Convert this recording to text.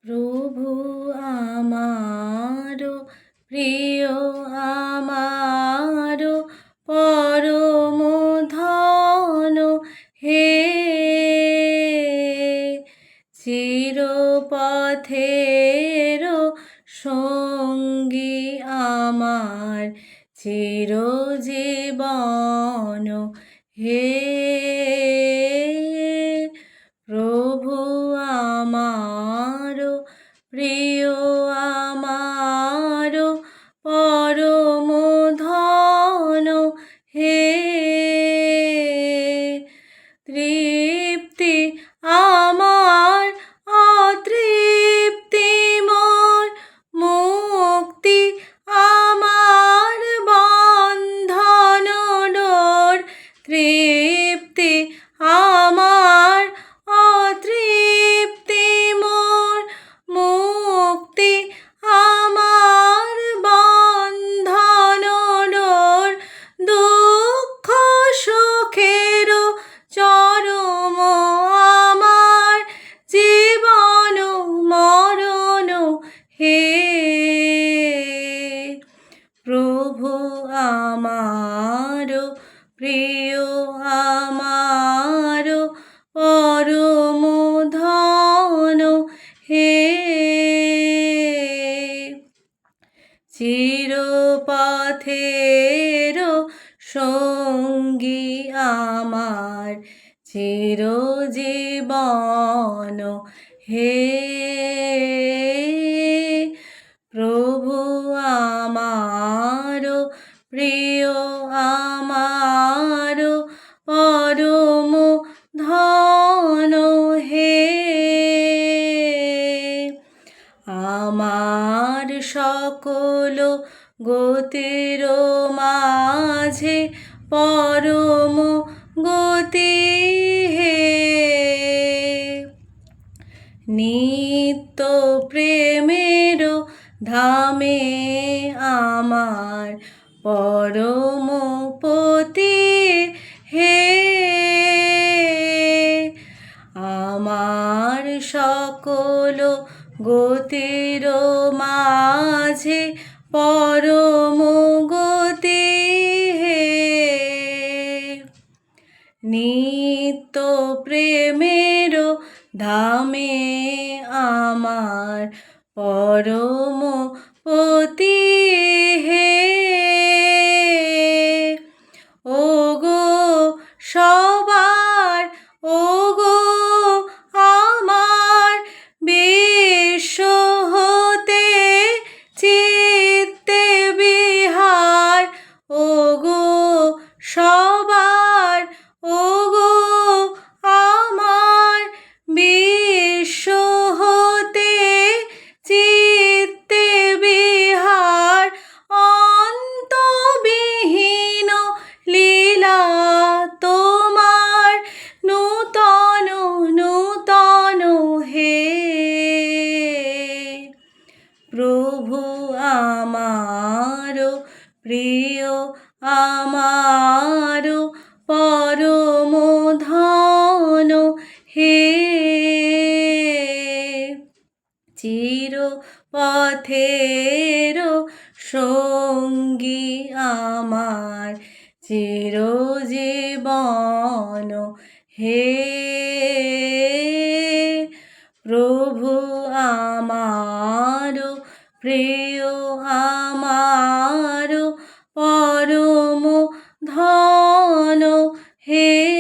প্রভু আমার প্রিয়, আমার পরম ধন হে, চিরপথের সঙ্গী আমার চিরজীবন হে। প্রভু আমার প্রিয়, আমার পরম ধন হে, তৃপ্তি আমার অতৃপ্তি মোর, মুক্তি আমার বন্ধন ডোর, তৃপ্তি আমার অতৃপ্তি মোর, মুক্তি আমার বন্ধন ডোর, দুঃখ সুখের চরম আমার জীবন মরণ হে। প্রভু আমার প্রিয়, আমার পরম ধন হে, চিরপথের সঙ্গী আমার চিরজীবন হে। প্রভু আমার প্রিয়, আমার পরম ধন হে, আমার সকল গতির মাঝে পরম গতি হে, নিত্য প্রেমের ধামে আমার পরম পতি হে, আমার সকল গতির মাঝে পরম গতি হে, নিত্য প্রেমের ধামে আমার পরম পতি হে। ওগো সবার, ওগো আমার বিশ্ব হতে চিত্তে বিহার, ওগো সবার, ওগো আমার বিশ্ব হতে চিত্তে বিহার, অন্তবিহীন লীলা তোমার নূতন নূতন হে। প্রভু আমার প্রিয়, আমার পরম ধন হে, চিরপথের সঙ্গী আমার চিরজীবন হে। প্রভু আমার প্রিয়, আমার পরম ধন হে।